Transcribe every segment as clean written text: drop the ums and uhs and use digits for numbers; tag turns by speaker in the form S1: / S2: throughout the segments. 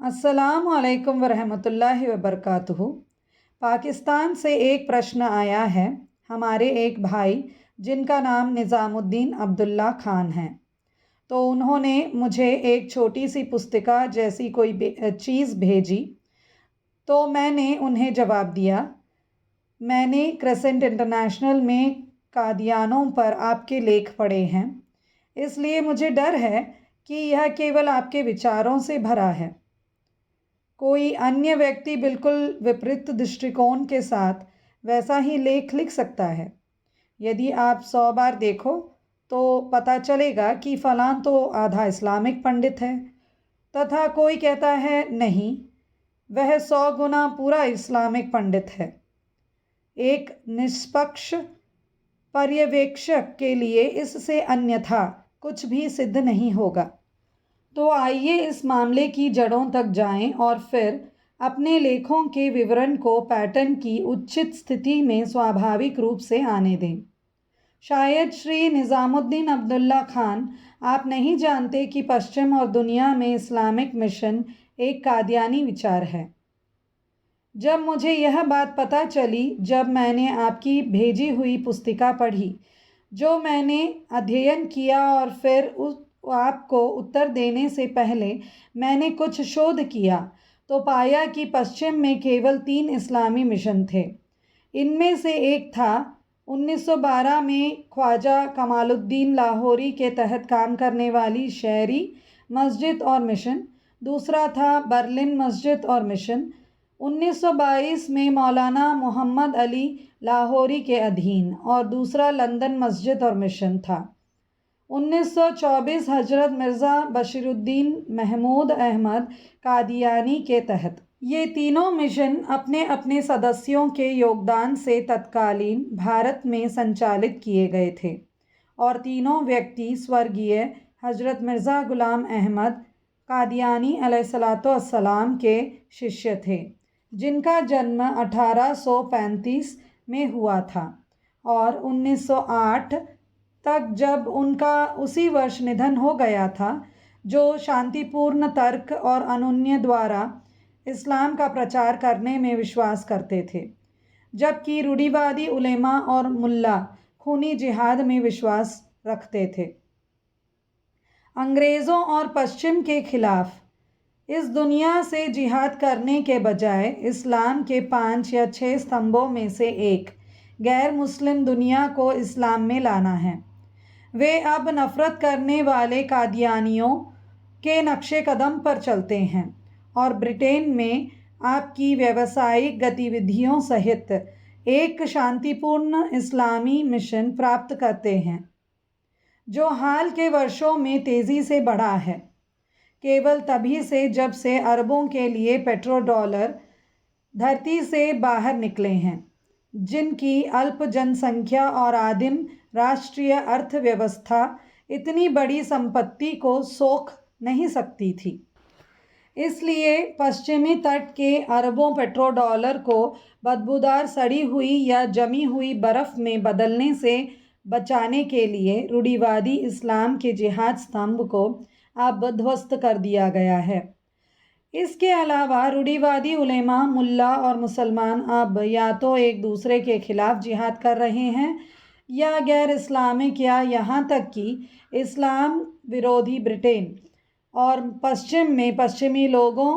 S1: अस्सलाम वालेकुम वरहमतुल्लाहि वबरकातुहू। पाकिस्तान से एक प्रश्न आया है। हमारे एक भाई जिनका नाम निज़ामुद्दीन अब्दुल्ला खान है, तो उन्होंने मुझे एक छोटी सी पुस्तिका जैसी कोई चीज़ भेजी, तो मैंने उन्हें जवाब दिया। मैंने क्रेसेंट इंटरनेशनल में कादियानों पर आपके लेख पढ़े हैं, इसलिए मुझे डर है कि यह केवल आपके विचारों से भरा है। कोई अन्य व्यक्ति बिल्कुल विपरीत दृष्टिकोण के साथ वैसा ही लेख लिख सकता है। यदि आप 100 बार देखो तो पता चलेगा कि फ़लाँ तो आधा इस्लामिक पंडित है, तथा कोई कहता है नहीं, वह 100 गुना पूरा इस्लामिक पंडित है। एक निष्पक्ष पर्यवेक्षक के लिए इससे अन्यथा कुछ भी सिद्ध नहीं होगा। तो आइए इस मामले की जड़ों तक जाएं और फिर अपने लेखों के विवरण को पैटर्न की उचित स्थिति में स्वाभाविक रूप से आने दें। शायद श्री निज़ामुद्दीन अब्दुल्ला खान, आप नहीं जानते कि पश्चिम और दुनिया में इस्लामिक मिशन एक कादियानी विचार है। जब मुझे यह बात पता चली, जब मैंने आपकी भेजी हुई पुस्तिका पढ़ी, जो मैंने अध्ययन किया और फिर आपको उत्तर देने से पहले मैंने कुछ शोध किया, तो पाया कि पश्चिम में केवल 3 इस्लामी मिशन थे। इनमें से एक था 1912 में ख्वाजा कमालुद्दीन लाहौरी के तहत काम करने वाली शहरी मस्जिद और मिशन, दूसरा था बर्लिन मस्जिद और मिशन 1922 में मौलाना मोहम्मद अली लाहौरी के अधीन, और दूसरा लंदन मस्जिद और मिशन था 1924 हजरत मिर्ज़ा बशीरुद्दीन महमूद अहमद कादियानी के तहत। ये तीनों मिशन अपने अपने सदस्यों के योगदान से तत्कालीन भारत में संचालित किए गए थे, और तीनों व्यक्ति स्वर्गीय हजरत मिर्ज़ा ग़ुलाम अहमद कादियानी अलैहिस्सलाम के शिष्य थे, जिनका जन्म 1835 में हुआ था और 1908 तक, जब उनका उसी वर्ष निधन हो गया था, जो शांतिपूर्ण तर्क और अनुनय द्वारा इस्लाम का प्रचार करने में विश्वास करते थे, जबकि रूढ़िवादी उलेमा और मुल्ला खूनी जिहाद में विश्वास रखते थे। अंग्रेज़ों और पश्चिम के खिलाफ इस दुनिया से जिहाद करने के बजाय इस्लाम के 5 या 6 स्तंभों में से एक, गैर मुस्लिम दुनिया को इस्लाम में लाना है। वे अब नफ़रत करने वाले कादियानियों के नक्शे कदम पर चलते हैं और ब्रिटेन में आपकी व्यावसायिक गतिविधियों सहित एक शांतिपूर्ण इस्लामी मिशन प्राप्त करते हैं, जो हाल के वर्षों में तेज़ी से बढ़ा है, केवल तभी से जब से अरबों के लिए पेट्रोडॉलर धरती से बाहर निकले हैं, जिनकी अल्प जनसंख्या और आदिम राष्ट्रीय अर्थव्यवस्था इतनी बड़ी संपत्ति को सोख नहीं सकती थी। इसलिए पश्चिमी तट के अरबों पेट्रोडॉलर को बदबूदार सड़ी हुई या जमी हुई बर्फ़ में बदलने से बचाने के लिए रूढ़िवादी इस्लाम के जिहाद स्तंभ को अब ध्वस्त कर दिया गया है। इसके अलावा रूढ़िवादी उलेमा, मुल्ला और मुसलमान अब या तो एक दूसरे के खिलाफ जिहाद कर रहे हैं, या गैर इस्लामिक या यहाँ तक कि इस्लाम विरोधी ब्रिटेन और पश्चिम में पश्चिमी लोगों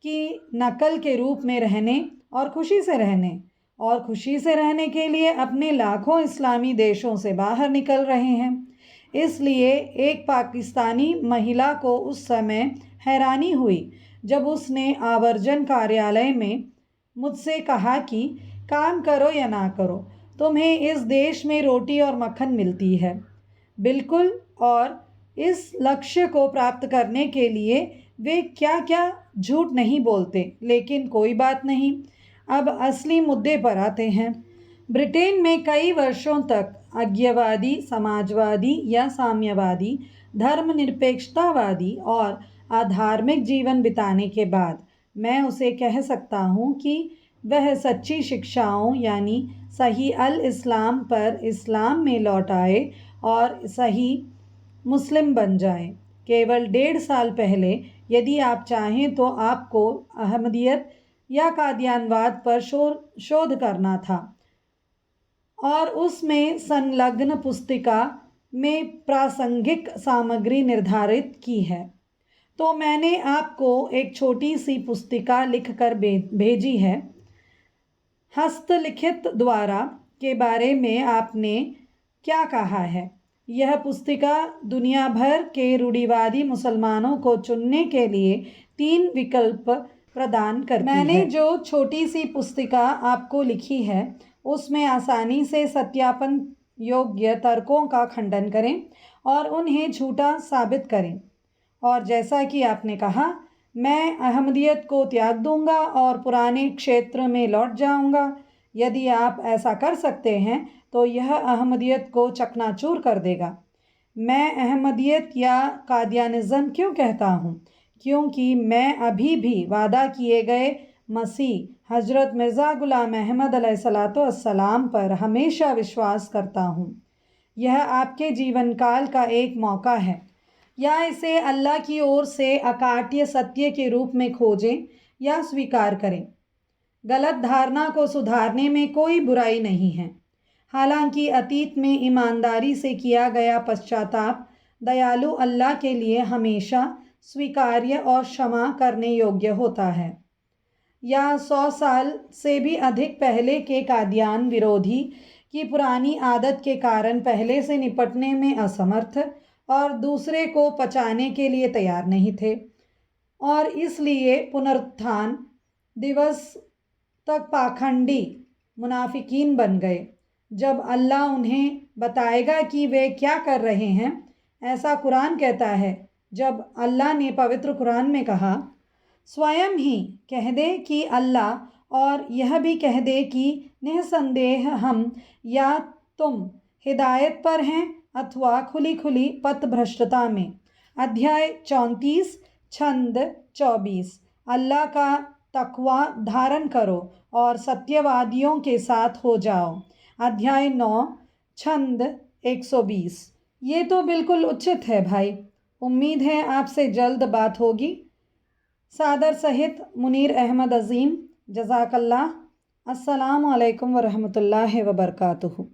S1: की नकल के रूप में रहने और खुशी से रहने के लिए अपने लाखों इस्लामी देशों से बाहर निकल रहे हैं। इसलिए एक पाकिस्तानी महिला को उस समय हैरानी हुई जब उसने आवर्जन कार्यालय में मुझसे कहा कि काम करो या ना करो, तुम्हें इस देश में रोटी और मक्खन मिलती है। बिल्कुल, और इस लक्ष्य को प्राप्त करने के लिए वे क्या क्या झूठ नहीं बोलते। लेकिन कोई बात नहीं, अब असली मुद्दे पर आते हैं। ब्रिटेन में कई वर्षों तक अज्ञेयवादी, समाजवादी या साम्यवादी, धर्मनिरपेक्षतावादी और अधार्मिक जीवन बिताने के बाद मैं उसे कह सकता हूँ कि वह सच्ची शिक्षाओं यानी सही अल इस्लाम पर इस्लाम में लौट आए और सही मुस्लिम बन जाए। केवल 1.5 साल पहले यदि आप चाहें तो आपको अहमदियत या कादियानवाद पर शोध करना था और उसमें संलग्न पुस्तिका में प्रासंगिक सामग्री निर्धारित की है, तो मैंने आपको एक छोटी सी पुस्तिका लिखकर भेजी है। हस्तलिखित द्वारा के बारे में आपने क्या कहा है? यह पुस्तिका दुनिया भर के रूढ़िवादी मुसलमानों को चुनने के लिए 3 विकल्प प्रदान करती है। मैंने जो छोटी सी पुस्तिका आपको लिखी है उसमें आसानी से सत्यापन योग्य तर्कों का खंडन करें और उन्हें झूठा साबित करें। और जैसा कि आपने कहा, मैं अहमदियत को त्याग दूंगा और पुराने क्षेत्र में लौट जाऊंगा। यदि आप ऐसा कर सकते हैं तो यह अहमदियत को चकनाचूर कर देगा। मैं अहमदियत या कादियानिज़्म क्यों कहता हूँ? क्योंकि मैं अभी भी वादा किए गए मसीह हज़रत मिर्ज़ा ग़ुलाम अहमद अलैहिस्सलाम पर हमेशा विश्वास करता हूँ। यह आपके जीवन काल का एक मौका है, या इसे अल्लाह की ओर से अकाट्य सत्य के रूप में खोजें या स्वीकार करें। गलत धारणा को सुधारने में कोई बुराई नहीं है। हालांकि अतीत में ईमानदारी से किया गया पश्चाताप दयालु अल्लाह के लिए हमेशा स्वीकार्य और क्षमा करने योग्य होता है। या 100 साल से भी अधिक पहले के कादियान विरोधी की पुरानी आदत के कारण पहले से निपटने में असमर्थ और दूसरे को पचाने के लिए तैयार नहीं थे और इसलिए पुनरुत्थान दिवस तक पाखंडी मुनाफिकीन बन गए। जब अल्लाह उन्हें बताएगा कि वे क्या कर रहे हैं, ऐसा कुरान कहता है। जब अल्लाह ने पवित्र कुरान में कहा, स्वयं ही कह दे कि अल्लाह, और यह भी कह दे कि निसंदेह हम या तुम हिदायत पर हैं अथवा खुली खुली पथभ्रष्टता में। अध्याय 34 छंद 24। अल्लाह का तकवा धारण करो और सत्यवादियों के साथ हो जाओ। अध्याय 9 छंद 120। ये तो बिल्कुल उचित है भाई। उम्मीद है आपसे जल्द बात होगी। सादर सहित मुनीर अहमद अज़ीम। जज़ाकल्लाह। अस्सलामु अलैकुम व रहमतुल्लाहि व बरकातुहू।